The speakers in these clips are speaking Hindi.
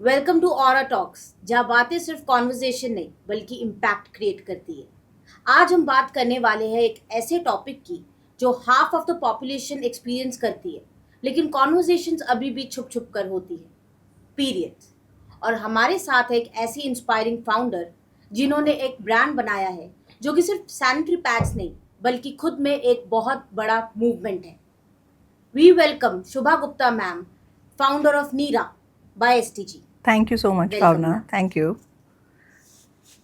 वेलकम टू ऑरा टॉक्स, जहाँ बातें सिर्फ कॉन्वर्जेशन नहीं बल्कि इम्पैक्ट क्रिएट करती है। आज हम बात करने वाले हैं एक ऐसे टॉपिक की जो half of the population experience करती है, लेकिन कॉन्वर्जेशंस अभी भी छुप छुप कर होती है। पीरियड्स। और हमारे साथ है एक ऐसी इंस्पायरिंग फाउंडर जिन्होंने एक ब्रांड बनाया है जो कि सिर्फ सैनिटरी पैड्स नहीं बल्कि खुद में एक बहुत बड़ा मूवमेंट है। We welcome Shubha Gupta ma'am, founder of Neera by STG. Thank you so much Bhavana, thank you.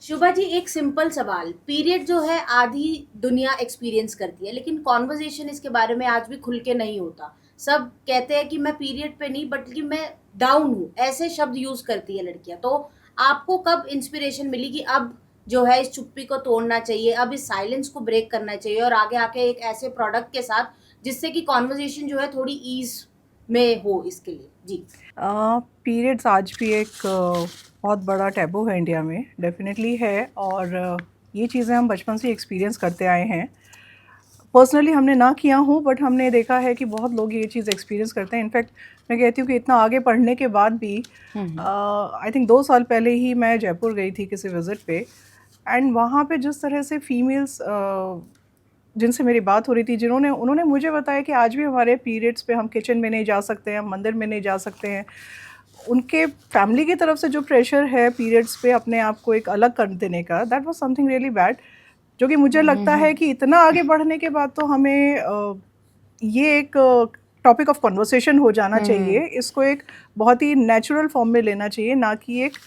Shubha ji, एक सिंपल सवाल। पीरियड जो है आधी दुनिया एक्सपीरियंस करती है, लेकिन कॉन्वर्जेशन इसके बारे में आज भी खुल के नहीं होता। सब कहते हैं कि मैं पीरियड पे नहीं बल्कि मैं डाउन हूँ, ऐसे शब्द यूज करती है लड़कियां। तो आपको कब इंस्पिरेशन मिली कि अब जो है इस चुप्पी को तोड़ना चाहिए, अब इस साइलेंस को ब्रेक करना चाहिए और आगे आके एक ऐसे प्रोडक्ट के साथ जिससे कि कॉन्वर्जेशन जो है थोड़ी ईज में हो इसके लिए? जी। पीरियड्स आज भी एक बहुत बड़ा टैबू है इंडिया में, डेफिनेटली है। और ये चीज़ें हम बचपन से एक्सपीरियंस करते आए हैं। पर्सनली हमने ना किया हूँ, बट हमने देखा है कि बहुत लोग ये चीज़ एक्सपीरियंस करते हैं। इनफैक्ट मैं कहती हूँ कि इतना आगे पढ़ने के बाद भी आई थिंक 2 साल पहले ही मैं जयपुर गई थी किसी विज़िट पे, एंड वहाँ पे जिस तरह से फीमेल्स जिनसे मेरी बात हो रही थी, उन्होंने मुझे बताया कि आज भी हमारे पीरियड्स पे हम किचन में नहीं जा सकते हैं, हम मंदिर में नहीं जा सकते हैं। उनके फैमिली की तरफ से जो प्रेशर है पीरियड्स पे अपने आप को एक अलग कर देने का, that was something really bad. जो कि मुझे लगता है कि इतना आगे बढ़ने के बाद तो हमें ये एक टॉपिक ऑफ कन्वर्सेशन हो जाना चाहिए। इसको एक बहुत ही नेचुरल फॉर्म में लेना चाहिए, ना कि एक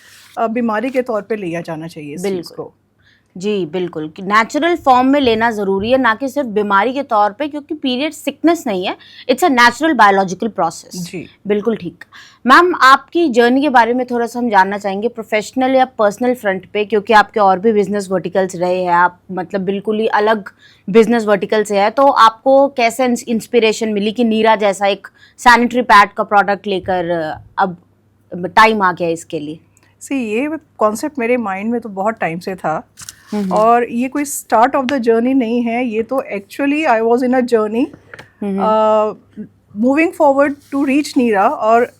बीमारी के तौर पे लिया जाना चाहिए इस चीज़ को। जी बिल्कुल, कि नेचुरल फॉर्म में लेना ज़रूरी है, ना कि सिर्फ बीमारी के तौर पे, क्योंकि पीरियड सिकनेस नहीं है, it's a natural biological process. जी बिल्कुल ठीक। मैम, आपकी जर्नी के बारे में थोड़ा सा हम जानना चाहेंगे, प्रोफेशनल या पर्सनल फ्रंट पे, क्योंकि आपके और भी बिजनेस वर्टिकल्स रहे हैं, आप मतलब बिल्कुल ही अलग बिजनेस वर्टिकल से है। तो आपको कैसे इंस्पिरेशन मिली कि नीरा जैसा एक सैनिटरी पैड का प्रोडक्ट लेकर अब टाइम आ गया इसके लिए? ये कॉन्सेप्ट मेरे माइंड में तो बहुत टाइम से था, और ये कोई स्टार्ट ऑफ द जर्नी नहीं है। ये तो actually I was in a journey moving forward to reach Neera, और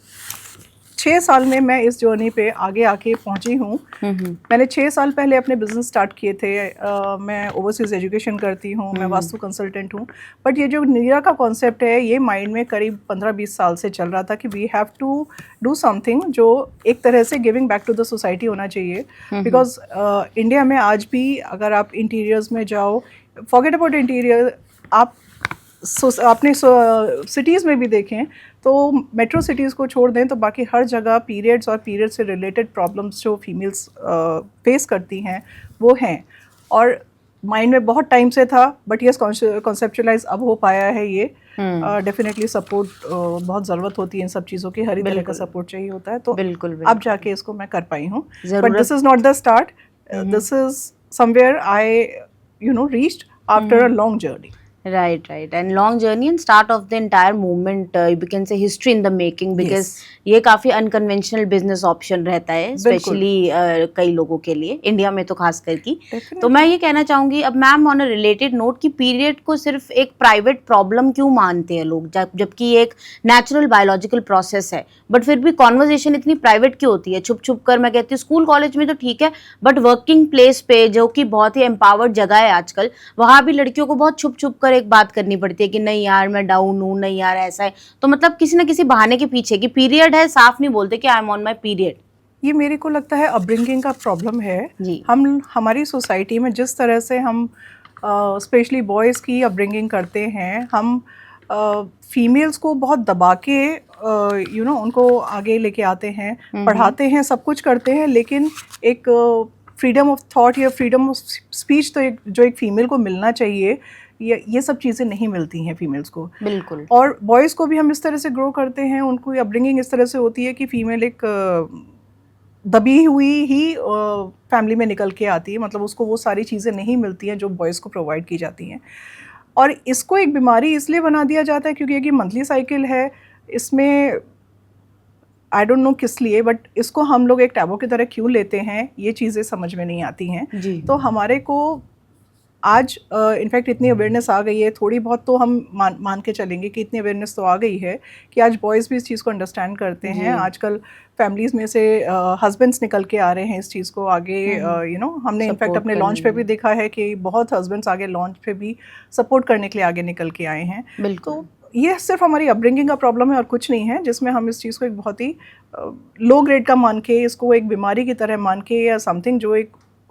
6 साल में मैं इस जर्नी पे आगे आके पहुंची हूँ। मैंने 6 साल पहले अपने बिजनेस स्टार्ट किए थे। मैं ओवरसीज एजुकेशन करती हूँ, मैं वास्तु कंसल्टेंट हूँ। बट ये जो नीरा का कॉन्सेप्ट है, ये माइंड में करीब 15-20 साल से चल रहा था कि we have to do something जो एक तरह से giving back to the society होना चाहिए। बिकॉज इंडिया में आज भी अगर आप इंटीरियर्स में जाओ, फॉरगेट अबाउट इंटीरियर, आप अपने सिटीज़ में भी देखें तो मेट्रो सिटीज़ को छोड़ दें तो बाकी हर जगह पीरियड्स और पीरियड से रिलेटेड प्रॉब्लम्स जो फीमेल्स फेस करती हैं वो हैं। और माइंड में बहुत टाइम से था, बट ये कॉन्सेप्चुलाइज अब हो पाया है। ये डेफिनेटली सपोर्ट बहुत ज़रूरत होती है इन सब चीज़ों की, हर एक तरह का सपोर्ट चाहिए होता है। तो बिल्कुल अब जाके इसको मैं कर पाई हूँ। But this is not the start, this is somewhere I reached after a long journey. Right, and long journey and start of the entire movement, you can say history in the making, because ये काफ़ी अनकन्वेंशनल बिजनेस ऑप्शन रहता है, स्पेशली कई लोगों के लिए, इंडिया में तो खास करके। तो मैं ये कहना चाहूँगी, अब ma'am on a related note, कि पीरियड को सिर्फ एक प्राइवेट प्रॉब्लम क्यों मानते हैं लोग, जबकि ये एक नेचुरल बायोलॉजिकल प्रोसेस है, बट फिर भी कॉन्वर्जेशन इतनी प्राइवेट क्यों होती है, छुप छुप कर? मैं कहती हूँ स्कूल कॉलेज में तो ठीक है, बट वर्किंग प्लेस पे, जो कि बहुत ही एम्पावर्ड जगह है आजकल, वहाँ भी लड़कियों को बहुत छुप छुप कर एक बात करनी पड़ती है कि नहीं यार मैं डाउन हूँ, नहीं यार ऐसा है। तो मतलब किसी ना किसी बहाने के पीछे, कि पीरियड है, साफ नहीं बोलते कि I am on my period. ये मेरे को लगता है अपब्रिंगिंग का प्रॉब्लम है। हमारी सोसाइटी में जिस तरह से हम स्पेशली बॉयज़ की अपब्रिंगिंग करते हैं, हम फीमेल्स को बहुत दबा के उनको आगे लेके आते हैं, पढ़ाते हैं, सब कुछ करते हैं, लेकिन एक फ्रीडम ऑफ थॉट या फ्रीडम ऑफ स्पीच तो जो एक फीमेल को मिलना चाहिए, ये सब चीज़ें नहीं मिलती हैं फीमेल्स को। बिल्कुल। और बॉयज़ को भी हम इस तरह से ग्रो करते हैं, उनको अपब्रिंगिंग इस तरह से होती है कि फीमेल एक दबी हुई ही फैमिली में निकल के आती है, मतलब उसको वो सारी चीज़ें नहीं मिलती हैं जो बॉयज़ को प्रोवाइड की जाती हैं। और इसको एक बीमारी इसलिए बना दिया जाता है क्योंकि ये मंथली साइकिल है। इसमें आई डोंट नो किस लिए, बट इसको हम लोग एक टैबू की तरह क्यों लेते हैं, ये चीज़ें समझ में नहीं आती हैं। तो हमारे को आज इनफैक्ट इतनी अवेयरनेस आ गई है, थोड़ी बहुत तो हम मान के चलेंगे कि इतनी अवेयरनेस तो आ गई है कि आज बॉयज़ भी इस चीज़ को अंडरस्टैंड करते हैं। आजकल फैमिलीज़ में से हस्बैंड्स निकल के आ रहे हैं इस चीज़ को आगे, हमने इनफैक्ट अपने लॉन्च पे भी देखा है कि बहुत हस्बैंड्स आगे लॉन्च पे भी सपोर्ट करने के लिए आगे निकल के आए हैं। बिल्कुल। तो ये सिर्फ हमारी अपब्रिंगिंग का प्रॉब्लम है और कुछ नहीं है, जिसमें हम इस चीज़ को एक बहुत ही लो ग्रेड का मान के, इसको एक बीमारी की तरह मान के, या समथिंग जो एक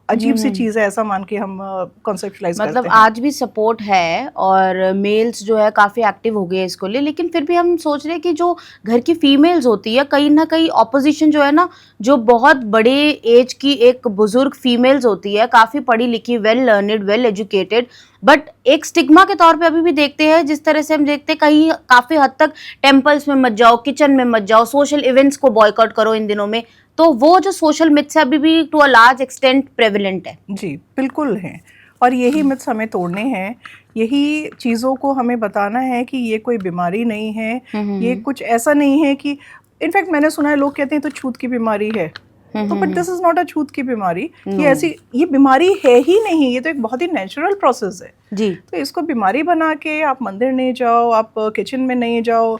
अजीब सी चीज़ है ऐसा मान के हम कॉन्सेप्चुलाइज करते हैं। मतलब आज भी सपोर्ट है और मेल्स जो है काफ़ी एक्टिव हो गए इसको लिए, लेकिन फिर भी हम सोच रहे हैं कि जो घर की फीमेल्स होती है, कहीं ना कहीं ऑपोजिशन जो है ना, जो बहुत बड़े एज की एक बुजुर्ग फीमेल्स होती है, काफ़ी पढ़ी लिखी, well learned, well educated, but एक स्टिग्मा के तौर पे अभी भी देखते हैं, जिस तरह से हम देखते हैं कहीं काफ़ी हद तक टेम्पल्स में मत जाओ, किचन में मत जाओ, सोशल इवेंट्स को बॉयकॉट करो इन दिनों में, तो वो जो सोशल मिथ्स है अभी भी to a large extent prevalent है। जी बिल्कुल हैं, और यही मिथ्स हमें तोड़ने हैं, यही चीज़ों को हमें बताना है कि ये कोई बीमारी नहीं है, ये कुछ ऐसा नहीं है कि, इनफैक्ट मैंने सुना है लोग कहते हैं तो छूत की बीमारी है, तो but this is not a छूत की बीमारी, ये ऐसी ये बीमारी है ही नहीं, ये तो एक बहुत ही नेचुरल प्रोसेस है जी। तो इसको बीमारी बना के आप मंदिर नहीं जाओ, आप किचन में नहीं जाओ।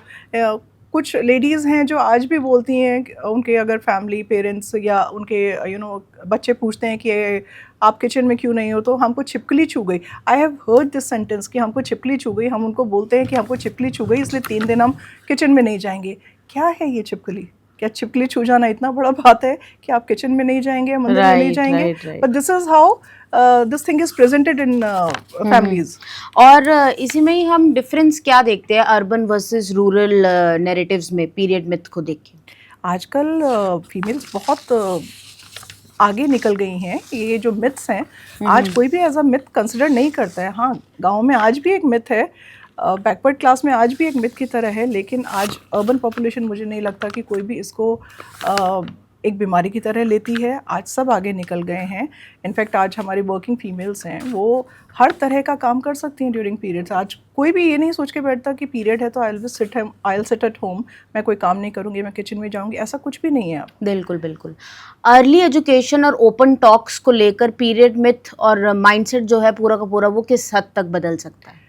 कुछ लेडीज़ हैं जो आज भी बोलती हैं कि उनके अगर फैमिली पेरेंट्स या उनके बच्चे पूछते हैं कि आप किचन में क्यों नहीं हो, तो हमको छिपकली छू गई। I have heard this sentence कि हमको छिपकली छू गई। हम उनको बोलते हैं कि हमको छिपकली छू गई इसलिए 3 दिन हम किचन में नहीं जाएंगे। क्या है ये छिपकली? क्या छिपकली छू जाना इतना बड़ा बात है कि आप किचन में नहीं जाएंगे, मंदिर में नहीं जाएंगे? But this is how this thing is presented in families. और इसी में ही हम डिफरेंस क्या देखते हैं अर्बन वर्सेस रूरल नैरेटिव्स में पीरियड मिथ को देख के? आजकल फीमेल्स बहुत आगे निकल गई हैं। ये जो मिथ्स हैं आज कोई भी एज अ मिथ कंसिडर नहीं करता है। हाँ, गांव में आज भी एक मिथ है, बैकवर्ड क्लास में आज भी एक मिथ की तरह है, लेकिन आज अर्बन पॉपुलेशन मुझे नहीं लगता कि कोई भी इसको एक बीमारी की तरह लेती है। आज सब आगे निकल गए हैं। इनफैक्ट आज हमारी वर्किंग फीमेल्स हैं वो हर तरह का काम कर सकती हैं ड्यूरिंग पीरियड्स। आज कोई भी ये नहीं सोच के बैठता कि पीरियड है तो I will sit at home, मैं कोई काम नहीं करूँगी, मैं किचन में जाऊँगी, ऐसा कुछ भी नहीं है। आप बिल्कुल बिल्कुल। अर्ली एजुकेशन और ओपन टॉक्स को लेकर पीरियड मिथ और माइंडसेट जो है पूरा का पूरा, वो किस हद तक बदल सकता है?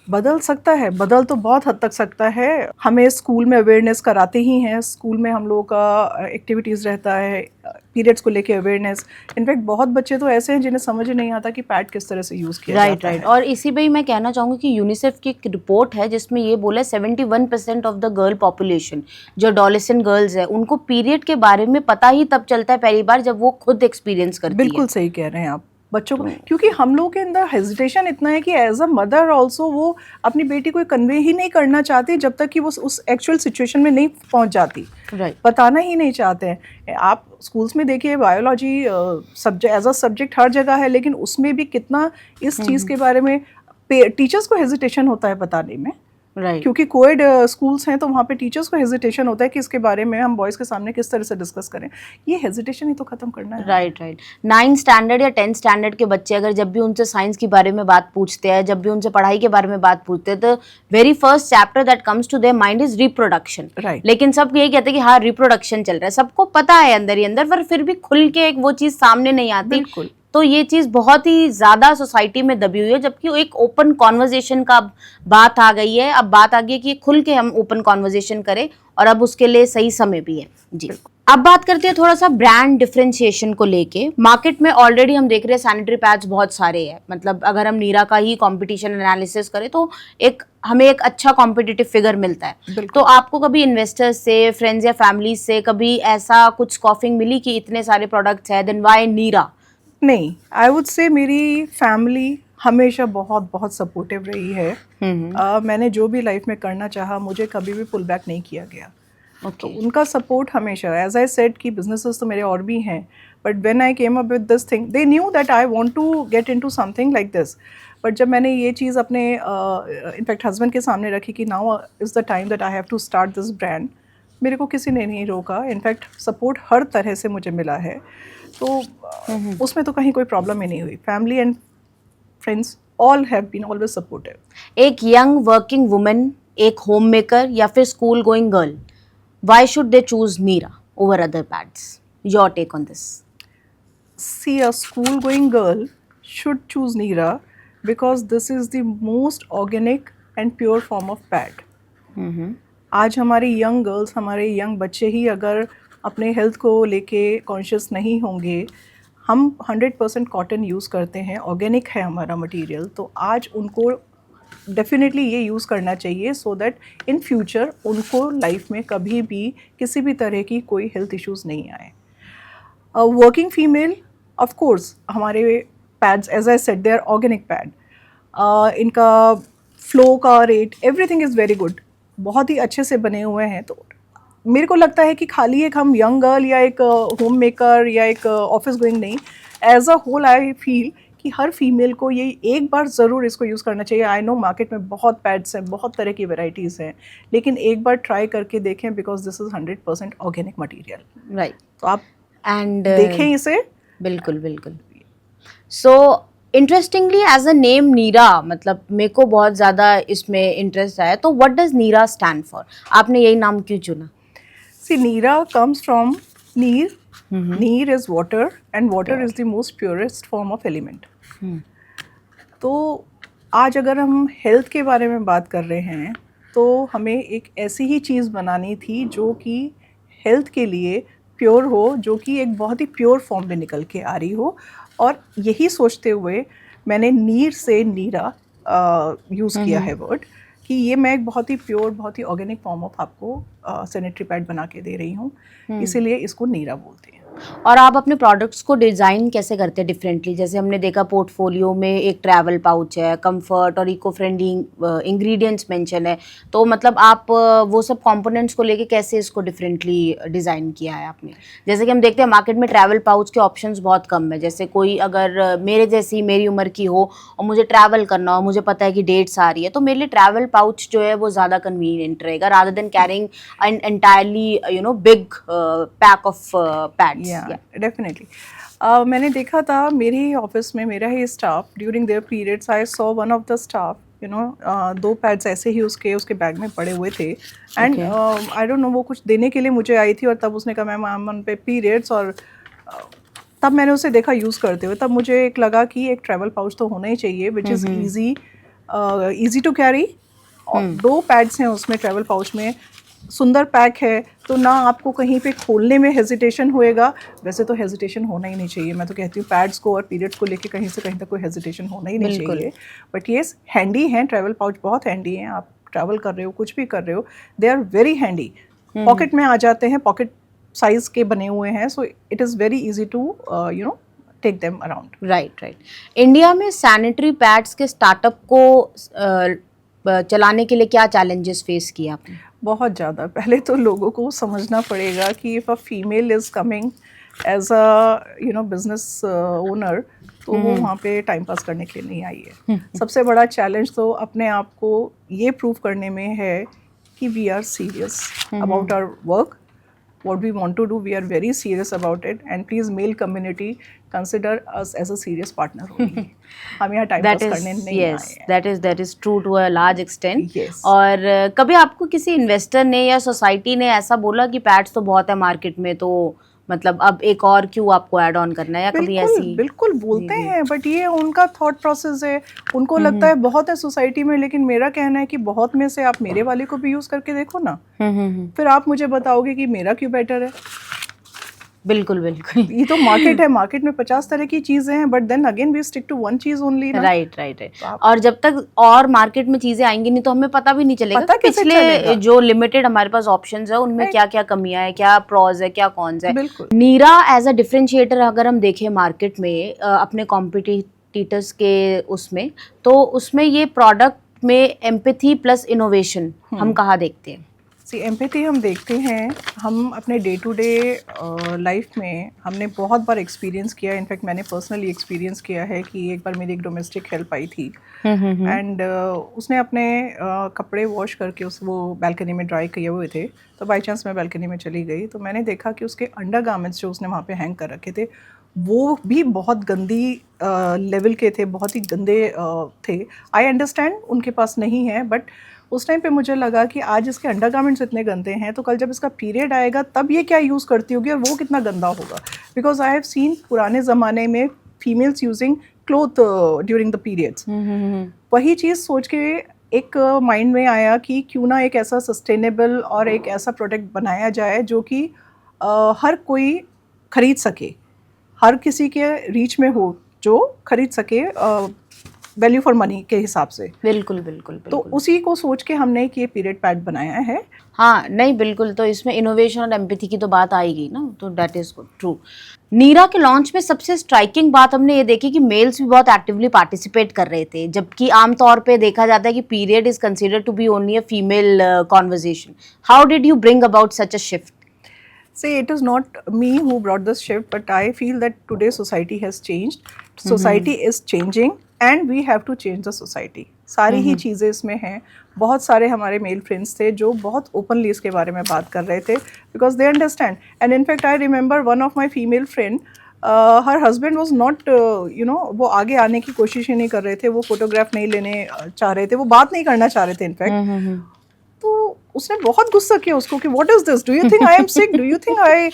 बदल सकता है, बदल तो बहुत हद तक सकता है। हमें स्कूल में अवेयरनेस कराते ही हैं, स्कूल में हम लोगों का एक्टिविटीज़ रहता है पीरियड्स को लेके अवेयरनेस। इनफैक्ट बहुत बच्चे तो ऐसे हैं जिन्हें समझ ही नहीं आता कि पैड किस तरह से यूज़ किया जाता है। राइट। और इसी पे ही मैं कहना चाहूँगी कि यूनिसेफ की एक रिपोर्ट है जिसमें ये बोला 71% ऑफ द गर्ल पॉपुलेशन, जो एडोलेसेंट गर्ल्स है, उनको पीरियड के बारे में पता ही तब चलता है पहली बार जब वो खुद एक्सपीरियंस करती है। बिल्कुल सही कह रहे हैं आप। बच्चों को, क्योंकि हम लोगों के अंदर हेजिटेशन इतना है कि एज अ मदर ऑल्सो वो अपनी बेटी को कन्वे ही नहीं करना चाहती जब तक कि वो उस एक्चुअल सिचुएशन में नहीं पहुंच जाती। राइट। बताना ही नहीं चाहते हैं। आप स्कूल्स में देखिए biology subject as a subject हर जगह है, लेकिन उसमें भी कितना इस चीज़ के बारे में टीचर्स को हेजिटेशन होता है बताने में। राइट। क्योंकि कोएड स्कूल्स हैं तो वहाँ पे टीचर्स को हेजिटेशन होता है कि इसके बारे में हम बॉयज़ के सामने किस तरह से डिस्कस करें। ये हेजिटेशन ही तो ख़त्म करना है। राइट। 9th स्टैंडर्ड या 10th स्टैंडर्ड के बच्चे अगर जब भी उनसे साइंस के बारे में बात पूछते हैं, जब भी उनसे पढ़ाई के बारे में बात पूछते हैं, तो very first chapter that comes to their mind is reproduction. Right. लेकिन सब यही कहते हैं कि हाँ रिप्रोडक्शन चल रहा है, सबको पता है अंदर ही अंदर, पर फिर भी खुल के एक वो चीज़ सामने नहीं आती। बिल्कुल। तो ये चीज़ बहुत ही ज़्यादा सोसाइटी में दबी हुई है, जबकि एक ओपन कॉन्वर्जेशन का बात आ गई है। अब बात आ गई है कि खुल के हम ओपन कॉन्वर्जेशन करें, और अब उसके लिए सही समय भी है। जी। अब बात करते हैं थोड़ा सा ब्रांड डिफरेंशिएशन को लेके। मार्केट में ऑलरेडी हम देख रहे हैं सैनिटरी पैड्स बहुत सारे हैं। मतलब अगर हम नीरा का ही कंपटीशन एनालिसिस करें तो हमें एक अच्छा कॉम्पिटिटिव फिगर मिलता है। तो आपको कभी इन्वेस्टर्स से, फ्रेंड्स या फैमिली से कभी ऐसा कुछ स्कॉफिंग मिली कि इतने सारे प्रोडक्ट्स हैं, देन व्हाई नीरा? नहीं, आई वुड से मेरी फैमिली हमेशा बहुत बहुत सपोर्टिव रही है। मैंने जो भी लाइफ में करना चाहा मुझे कभी भी पुल बैक नहीं किया गया। तो उनका सपोर्ट हमेशा, एज आई सेड कि बिजनेसेस तो मेरे और भी हैं, but when I came up with this thing they knew that I want to get into something like this. But जब मैंने ये चीज़ अपने इनफैक्ट हस्बैंड के सामने रखी कि now is the time that I have to start this brand, मेरे को किसी ने नहीं रोका। इनफैक्ट सपोर्ट हर तरह से मुझे मिला है, तो उसमें तो कहीं कोई प्रॉब्लम ही नहीं हुई। Family and friends all have been always supportive. एक यंग वर्किंग वुमन, एक होम मेकर या फिर school going girl, why should they choose Neera over other pads? Your take on this? See, a school going girl should choose Neera because this is the most organic and pure form of pad. आज हमारी यंग गर्ल्स, हमारे यंग बच्चे ही अगर अपने हेल्थ को लेके कॉन्शियस नहीं होंगे, हम 100% कॉटन यूज़ करते हैं, ऑर्गेनिक है हमारा मटेरियल, तो आज उनको डेफिनेटली ये यूज़ करना चाहिए सो दैट इन फ्यूचर उनको लाइफ में कभी भी किसी भी तरह की कोई हेल्थ इश्यूज़ नहीं आए। वर्किंग फीमेल, ऑफ कोर्स हमारे pads as I said they are organic pad, इनका फ्लो का rate everything is very good, बहुत ही अच्छे से बने हुए हैं। तो मेरे को लगता है कि खाली एक हम यंग गर्ल या एक होम मेकर या एक ऑफिस गोइंग नहीं, as a whole I feel कि हर फीमेल को ये एक बार ज़रूर इसको यूज़ करना चाहिए। आई नो मार्केट में बहुत पैड्स हैं, बहुत तरह की वेराइटीज़ हैं, लेकिन एक बार ट्राई करके देखें because this is 100% organic material. Right. तो आप एंड देखें इसे। बिल्कुल बिल्कुल। So interestingly as a name Neera, मतलब मेरे को बहुत ज़्यादा इसमें इंटरेस्ट आया, तो what does Neera stand for? आपने यही नाम क्यों चुना? See, Neera comes from Neer. Neer is water, and water is the most purest form of element. तो आज अगर हम हेल्थ के बारे में बात कर रहे हैं तो हमें एक ऐसी ही चीज़ बनानी थी जो कि हेल्थ के लिए प्योर हो, जो कि एक बहुत ही प्योर फॉर्म में निकल के आ रही हो, और यही सोचते हुए मैंने नीर से नीरा यूज़ किया है वर्ड, कि ये मैं एक बहुत ही प्योर, बहुत ही ऑर्गेनिक फॉर्म ऑफ आपको सैनिटरी पैड बना के दे रही हूँ, इसीलिए इसको नीरा बोलते हैं। और आप अपने प्रोडक्ट्स को डिज़ाइन कैसे करते हैं डिफरेंटली? जैसे हमने देखा पोर्टफोलियो में एक ट्रैवल पाउच है, कंफर्ट और इको फ्रेंडली इंग्रेडिएंट्स मेंशन है, तो मतलब आप वो सब कंपोनेंट्स को लेके कैसे इसको डिफरेंटली डिज़ाइन किया है आपने? जैसे कि हम देखते हैं मार्केट में ट्रैवल पाउच के ऑप्शंस बहुत कम है। जैसे कोई अगर मेरे जैसी मेरी उम्र की हो और मुझे ट्रैवल करना हो, मुझे पता है कि डेट्स आ रही है, तो मेरे लिए ट्रैवल पाउच जो है वो ज़्यादा कन्वीनियंट रहेगा rather than carrying an entirely big pack of pads. Definitely. मैंने देखा था मेरे ऑफिस में, मेरा ही staff during their periods, I saw one of the staff, दो पैड्स ऐसे ही उसके बैग में पड़े हुए थे, एंड आई डोंट नो वो कुछ देने के लिए मुझे आई थी, और तब उसने कहा मैम आई एम ऑन पे पीरियड्स, और तब मैंने उसे देखा यूज़ करते हुए, तब मुझे एक लगा कि एक ट्रैवल पाउच तो होना ही चाहिए which is easy to carry, और दो पैड्स हैं उसमें ट्रैवल पाउच में, सुंदर पैक है, तो ना आपको कहीं पे खोलने में हेजिटेशन होएगा। वैसे तो हेजिटेशन होना ही नहीं चाहिए, मैं तो कहती हूँ पैड्स को और पीरियड्स को लेके कहीं से कहीं तक कोई हेजिटेशन होना ही नहीं चाहिए, बट येस हैंडी हैं, ट्रैवल पाउच बहुत हैंडी हैं, आप ट्रैवल कर रहे हो, कुछ भी कर रहे हो, they are very handy, pocket में आ जाते हैं, पॉकेट साइज के बने हुए हैं, so it is very easy to take them around. Right. India में सैनिटरी पैड्स के स्टार्टअप को चलाने के लिए क्या चैलेंजेस फेस किए आपने? बहुत ज़्यादा। पहले तो लोगों को समझना पड़ेगा कि if a female is coming as a business owner, तो वो वहाँ पे टाइम पास करने के लिए नहीं आई है। सबसे बड़ा चैलेंज तो अपने आप को ये प्रूव करने में है कि we are serious about our work, what we want to do, we are very serious about it, and please male community consider us as a serious partner only. हम यहाँ टाइम पास करने नहीं आए हैं। that is true to a large extent. Yes. और कभी आपको किसी इन्वेस्टर ने या सोसाइटी ने ऐसा बोला कि पैड्स तो बहुत है मार्केट में, तो मतलब अब एक और क्यों आपको ऐड ऑन करना है, या कभी ऐसी? बिल्कुल बोलते हैं, बट ये उनका थॉट प्रोसेस है, उनको लगता है बहुत है सोसाइटी में, लेकिन मेरा कहना है कि बहुत में से आप मेरे वाले को भी यूज़ करके देखो ना, फिर आप मुझे बताओगे कि मेरा क्यों बेटर है। बिल्कुल बिल्कुल। ये तो मार्केट है, मार्केट में 50 तरह की चीजें हैं, but then again we stick to one चीज ओनली। राइट। और जब तक और मार्केट में चीजें आएंगी नहीं तो हमें पता भी नहीं चलेगा कि पिछले जो लिमिटेड हमारे पास ऑप्शंस है उनमें क्या क्या कमियां है, क्या प्रॉज है, क्या कॉन्स है। नीरा एज अ डिफरेंशिएटर अगर हम देखें मार्केट में अपने कॉम्पिटिटर्स के उसमें, तो उसमें ये प्रोडक्ट में एम्पैथी प्लस इनोवेशन हम कहाँ देखते हैं? एम्पैथी हम देखते हैं, हम अपने डे टू डे लाइफ में हमने बहुत बार एक्सपीरियंस किया है। इनफैक्ट मैंने पर्सनली एक्सपीरियंस किया है कि एक बार मेरी एक डोमेस्टिक हेल्प आई थी, एंड उसने अपने कपड़े वॉश करके वो बालकनी में ड्राई किए हुए थे, तो बाई चांस मैं बालकनी में चली गई, तो मैंने देखा कि उसके अंडर गारमेंट्स जो उसने वहाँ पे हैंग कर रखे थे वो भी बहुत गंदी लेवल के थे, बहुत ही गंदे थे। आई अंडरस्टैंड उनके पास नहीं है, बट उस टाइम पे मुझे लगा कि आज इसके अंडरगारमेंट्स इतने गंदे हैं, तो कल जब इसका पीरियड आएगा तब ये क्या यूज़ करती होगी और वो कितना गंदा होगा। बिकॉज आई हैव सीन पुराने ज़माने में females using cloth during the periods. वही चीज़ सोच के एक माइंड में आया कि क्यों ना एक ऐसा सस्टेनेबल और एक ऐसा प्रोडक्ट बनाया जाए जो कि हर कोई खरीद सके, हर किसी के रीच में हो, जो खरीद सके वैल्यू फॉर मनी के हिसाब से। बिल्कुल बिल्कुल तो उसी को सोच के हमने एक ये पीरियड पैड बनाया है। हाँ नहीं बिल्कुल, तो इसमें इनोवेशन और एम्पैथी की तो बात आएगी ना, तो दैट इज ट्रू। नीरा के लॉन्च में सबसे स्ट्राइकिंग बात हमने ये देखी कि मेल्स भी बहुत एक्टिवली पार्टिसिपेट कर रहे थे, जबकि आमतौर पे देखा जाता है कि period is considered to be only a female conversation. How did you bring about such a shift? See, it is not me who brought this shift, but I feel that today's society has changed. Society is changing and we have to change the society. सारी ही चीज़ें इसमें हैं। बहुत सारे हमारे मेल फ्रेंड्स थे जो बहुत ओपनली इसके बारे में बात कर रहे थे, because they understand. And in fact I remember one of my female friend, her husband was not वो आगे आने की कोशिश ही नहीं कर रहे थे, वो फोटोग्राफ नहीं लेने चाह रहे थे, वो बात नहीं करना चाह रहे थे इनफैक्ट। तो उसने बहुत गुस्सा किया उसको कि what is this, do you think I am sick, do you think I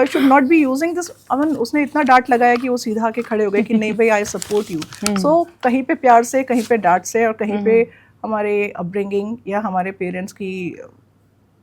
should not be using this. Aman उसने इतना डांट लगाया कि वो सीधा आके खड़े हो गए कि नहीं भाई, आई सपोर्ट यू। सो कहीं पे प्यार से, कहीं पे डांट से, और कहीं पे हमारे अपब्रिंगिंग या हमारे पेरेंट्स की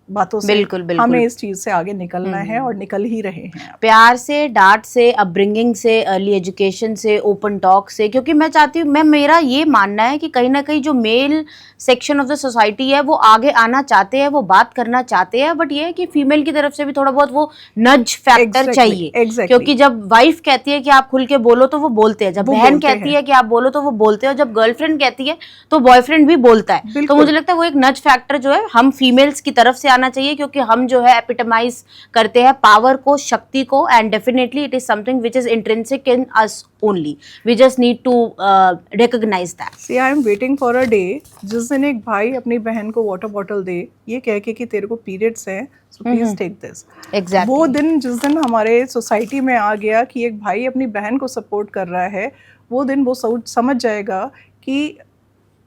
बातों से बिल्कुल, बिल्कुल। हमें इस चीज से आगे निकलना है और निकल ही रहे हैं। प्यार से, डांट से, अपब्रिंगिंग से, अर्ली एजुकेशन से, ओपन टॉक से, क्योंकि मैं चाहती हूँ, मेरा ये मानना है कि कहीं ना कहीं जो male section of the society है वो आगे आना चाहते हैं, वो बात करना चाहते हैं, बट ये है कि फीमेल की तरफ से भी थोड़ा बहुत वो नज फैक्टर चाहिए। क्योंकि जब वाइफ कहती है कि आप खुल के बोलो तो वो बोलते हैं, जब बहन कहती है कि आप बोलो तो वो बोलते हैं, और जब गर्लफ्रेंड कहती है तो बॉयफ्रेंड भी बोलता है। तो मुझे लगता है वो एक नज फैक्टर जो है हम फीमेल्स की तरफ से आना चाहिए, क्योंकि हम जो है एपिटमाइज करते हैं पावर को, शक्ति को, and definitely it is something which is intrinsic in us only. We just need to recognise that. See I am waiting for a day जिस दिन एक भाई अपनी बहन को वाटर बॉटल दे ये कह के कि तेरे को पीरियड्स हैं, so please take this. Exactly. वो दिन जिस दिन हमारे सोसाइटी में आ गया कि एक भाई अपनी बहन को सपोर्ट कर रहा है, वो दिन वो समझ जाएगा कि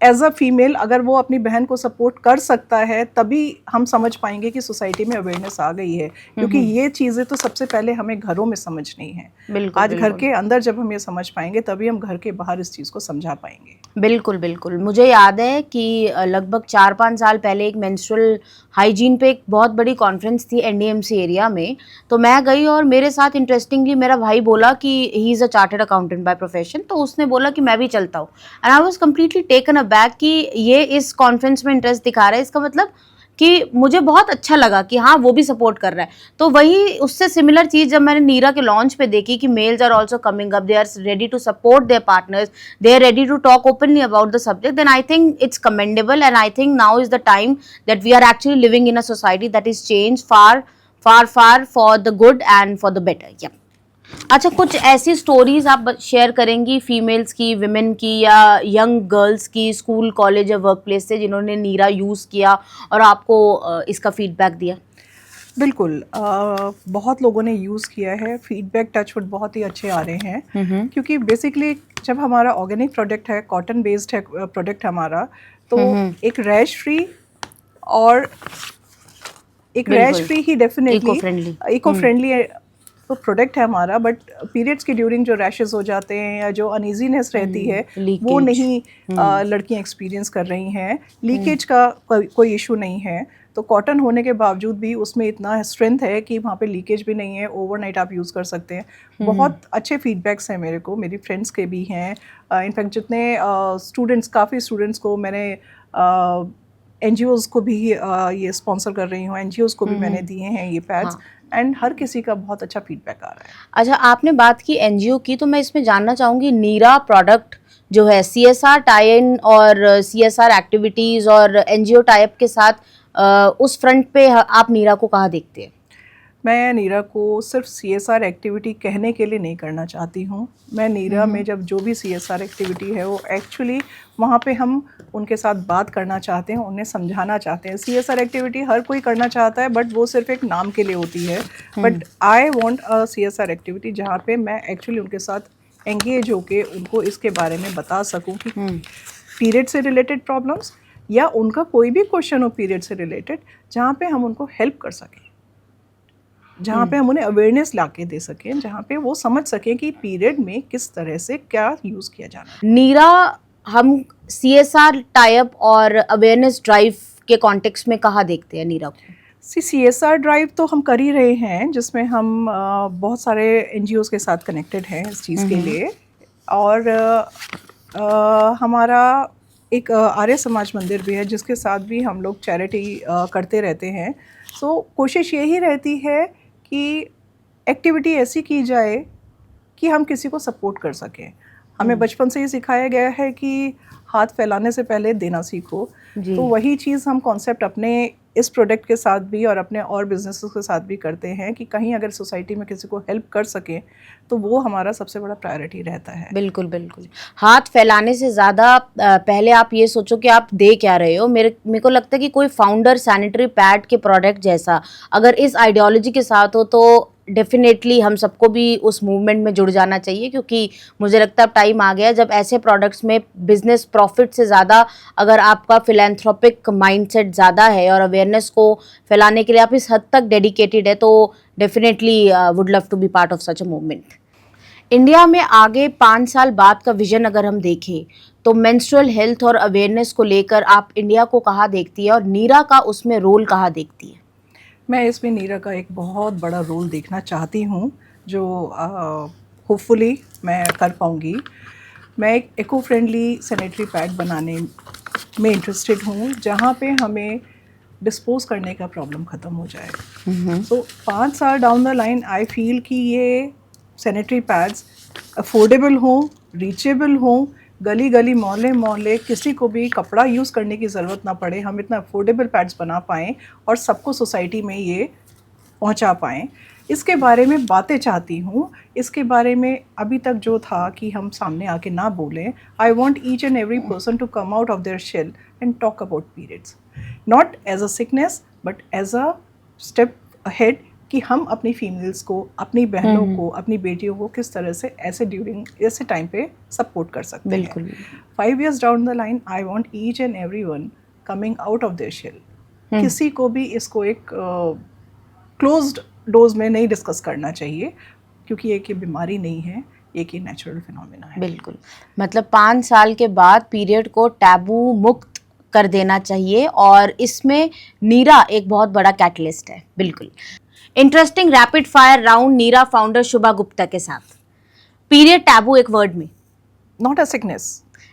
एज अ फीमेल अगर वो अपनी बहन को सपोर्ट कर सकता है, तभी हम समझ पाएंगे कि सोसाइटी में अवेयरनेस आ गई है। क्योंकि ये चीज़ें तो सबसे पहले हमें घरों में समझनी है। आज घर के अंदर जब हम ये समझ पाएंगे तभी हम घर के बाहर इस चीज़ को समझा पाएंगे। बिल्कुल बिल्कुल। मुझे याद है कि लगभग 4-5 साल पहले एक मेंस्ट्रुअल हाइजीन पे एक बहुत बड़ी कॉन्फ्रेंस थी एनडीएमसी एरिया में, तो मैं गई और मेरे साथ इंटरेस्टिंगली मेरा भाई बोला कि he is a chartered accountant by profession, तो उसने बोला कि मैं भी चलता हूँ। And I was completely taken aback कि ये इस कॉन्फ्रेंस में इंटरेस्ट दिखा रहा है, इसका मतलब कि मुझे बहुत अच्छा लगा कि हाँ वो भी सपोर्ट कर रहा है। तो वही उससे सिमिलर चीज़ जब मैंने नीरा के लॉन्च पे देखी कि males are also coming up, they are ready to support their partners, they are ready to talk openly about the subject, then I think it's commendable and I think now is the time that we are actually living in a society that is change far far far for the good and for the better. या अच्छा, कुछ ऐसी स्टोरीज आप शेयर करेंगी फीमेल्स की, विमेन की, या यंग गर्ल्स की स्कूल, कॉलेज या वर्क प्लेस से जिन्होंने नीरा यूज़ किया और आपको इसका फीडबैक दिया? बिल्कुल, बहुत लोगों ने यूज़ किया है, फीडबैक टचवुड बहुत ही अच्छे आ रहे हैं। क्योंकि बेसिकली जब हमारा ऑर्गेनिक प्रोडक्ट है, कॉटन बेस्ड है प्रोडक्ट हमारा, तो एक रैश फ्री और एक रैश फ्री ही डेफिनेटली इको फ्रेंडली तो प्रोडक्ट है हमारा। बट पीरियड्स के ड्यूरिंग जो रैशेस हो जाते हैं या जो अनइजीनेस रहती है वो नहीं लड़कियां एक्सपीरियंस कर रही हैं। लीकेज का कोई इशू नहीं है, तो कॉटन होने के बावजूद भी उसमें इतना स्ट्रेंथ है कि वहाँ पे लीकेज भी नहीं है, ओवरनाइट आप यूज़ कर सकते हैं। बहुत अच्छे फीडबैक्स हैं मेरे को, मेरी फ्रेंड्स के भी हैं। इनफैक्ट जितने स्टूडेंट्स, काफ़ी स्टूडेंट्स को मैंने NGOs को भी ये स्पॉन्सर कर रही हूँ, NGOs को भी मैंने दिए हैं ये पैड्स। एंड हर किसी का बहुत अच्छा फीडबैक आ रहा है। अच्छा, आपने बात की NGO की, तो मैं इसमें जानना चाहूँगी नीरा प्रोडक्ट जो है CSR टाई इन और CSR एक्टिविटीज़ और NGO टाइप के साथ उस फ्रंट पे आप नीरा को कहाँ देखते हैं? मैं नीरा को सिर्फ CSR एक्टिविटी कहने के लिए नहीं करना चाहती हूँ। मैं नीरा में जब जो भी CSR एक्टिविटी है वो एक्चुअली वहाँ पे हम उनके साथ बात करना चाहते हैं, उन्हें समझाना चाहते हैं। CSR एक्टिविटी हर कोई करना चाहता है, बट वो सिर्फ एक नाम के लिए होती है। But I want a CSR activity जहाँ पे मैं एक्चुअली उनके साथ एंगेज होके उनको इसके बारे में बता सकूँ कि पीरियड से रिलेटेड प्रॉब्लम्स या उनका कोई भी क्वेश्चन हो पीरियड से रिलेटेड, जहाँ पे हम उनको हेल्प कर सकें। जहाँ पे हम उन्हें अवेयरनेस ला के दे सकें, जहाँ पे वो समझ सकें कि पीरियड में किस तरह से क्या यूज़ किया जाना है। नीरा, हम CSR टाइप और अवेयरनेस ड्राइव के कॉन्टेक्स्ट में कहाँ देखते हैं नीरा को? CSR ड्राइव तो हम कर ही रहे हैं, जिसमें हम बहुत सारे NGOs के साथ कनेक्टेड हैं इस चीज़ के लिए। और हमारा एक आर्य समाज मंदिर भी है, जिसके साथ भी हम लोग चैरिटी करते रहते हैं। सो कोशिश यही रहती है कि एक्टिविटी ऐसी की जाए कि हम किसी को सपोर्ट कर सकें। हमें बचपन से ही सिखाया गया है कि हाथ फैलाने से पहले देना सीखो। तो वही चीज़ हम कॉन्सेप्ट अपने इस प्रोडक्ट के साथ भी और अपने और बिजनेसेस के साथ भी करते हैं कि कहीं अगर सोसाइटी में किसी को हेल्प कर सकें तो वो हमारा सबसे बड़ा प्रायोरिटी रहता है। बिल्कुल बिल्कुल। हाथ फैलाने से ज़्यादा पहले आप ये सोचो कि आप दे क्या रहे हो। मेरे को लगता है कि कोई फाउंडर सैनिटरी पैड के प्रोडक्ट जैसा अगर इस आइडियोलॉजी के साथ हो तो डेफिनेटली हम सबको भी उस मूवमेंट में जुड़ जाना चाहिए, क्योंकि मुझे लगता है अब टाइम आ गया है जब ऐसे प्रोडक्ट्स में बिजनेस प्रॉफिट से ज़्यादा अगर आपका फिलैंथ्रोपिक माइंडसेट ज़्यादा है और अवेयरनेस को फैलाने के लिए आप इस हद तक डेडिकेटेड है तो definitely would love to be part of such a movement. India में आगे 5 साल बाद का विजन अगर हम देखें तो मेंस्ट्रुअल हेल्थ और अवेयरनेस को लेकर आप इंडिया को कहाँ देखती है और नीरा का उसमें रोल कहाँ देखती है? मैं इसमें नीरा का एक बहुत बड़ा रोल देखना चाहती हूँ, जो होपफुली मैं कर पाऊँगी। मैं एक इको फ्रेंडली सैनिटरी पैड बनाने में इंटरेस्टेड हूँ, जहाँ पे हमें डिस्पोज करने का प्रॉब्लम ख़त्म हो जाए। सो 5 साल down the line I feel कि ये सैनिटरी पैड्स अफोर्डेबल हों, रीचेबल हों, गली गली मोहल्ले मोहल्ले किसी को भी कपड़ा यूज़ करने की ज़रूरत ना पड़े, हम इतना अफोर्डेबल पैड्स बना पाएँ और सबको सोसाइटी में ये पहुंचा पाएँ। इसके बारे में बातें चाहती हूँ। इसके बारे में अभी तक जो था कि हम सामने आके ना बोलें। I want each and every person to come out of their shell and talk about periods, not as a sickness but as a step ahead, कि हम अपनी फीमेल्स को, अपनी बहनों को, अपनी बेटियों को किस तरह से ऐसे टाइम पे सपोर्ट कर सकते हैं। बिल्कुल। 5 years down the line I want each and every one coming out of their shell. किसी को भी इसको एक क्लोज्ड डोज में नहीं डिस्कस करना चाहिए, क्योंकि एक ये बीमारी नहीं है, एक ये नेचुरल फिनोमेना है। बिल्कुल, मतलब 5 साल के बाद पीरियड को टैबू मुक्त कर देना चाहिए और इसमें नीरा एक बहुत बड़ा कैटलिस्ट है। बिल्कुल। Interesting rapid fire round Neera founder Shubha Gupta के साथ। पीरियड टैबू एक वर्ड में। Not a sickness.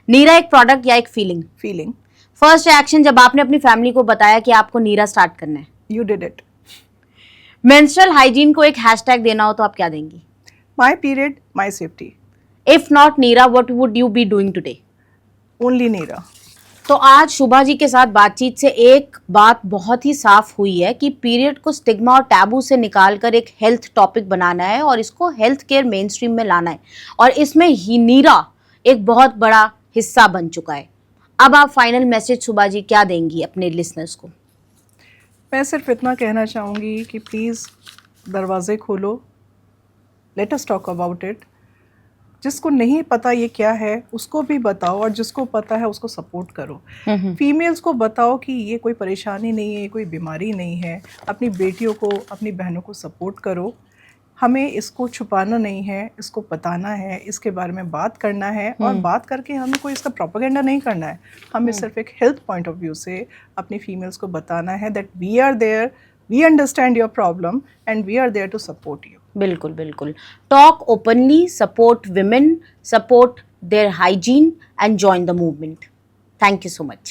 नीरा एक प्रोडक्ट या एक फीलिंग? फर्स्ट रिएक्शन जब आपने अपनी फैमिली को बताया कि आपको नीरा स्टार्ट करना है? You did it. Menstrual hygiene को एक हैशटैग देना हो तो आप क्या देंगी? My period, my safety. If not Neera, what would you be doing today? Only Neera. तो आज शुभा जी के साथ बातचीत से एक बात बहुत ही साफ हुई है कि पीरियड को स्टिग्मा और टैबू से निकालकर एक हेल्थ टॉपिक बनाना है और इसको हेल्थ केयर मेन स्ट्रीम में लाना है, और इसमें ही नीरा एक बहुत बड़ा हिस्सा बन चुका है। अब आप फाइनल मैसेज शुभा जी क्या देंगी अपने लिसनर्स को? मैं सिर्फ इतना कहना चाहूँगी कि प्लीज़ दरवाजे खोलो, let us talk about it. जिसको नहीं पता ये क्या है उसको भी बताओ, और जिसको पता है उसको सपोर्ट करो। फीमेल्स को बताओ कि ये कोई परेशानी नहीं है, कोई बीमारी नहीं है। अपनी बेटियों को, अपनी बहनों को सपोर्ट करो। हमें इसको छुपाना नहीं है, इसको बताना है, इसके बारे में बात करना है, और बात करके हमें कोई इसका प्रोपेगेंडा नहीं करना है। हमें सिर्फ एक हेल्थ पॉइंट ऑफ व्यू से अपनी फीमेल्स को बताना है that we are there, we understand your problem and we are there to support you. बिल्कुल बिल्कुल। Talk openly, support women, support their hygiene and join the movement. Thank you so much.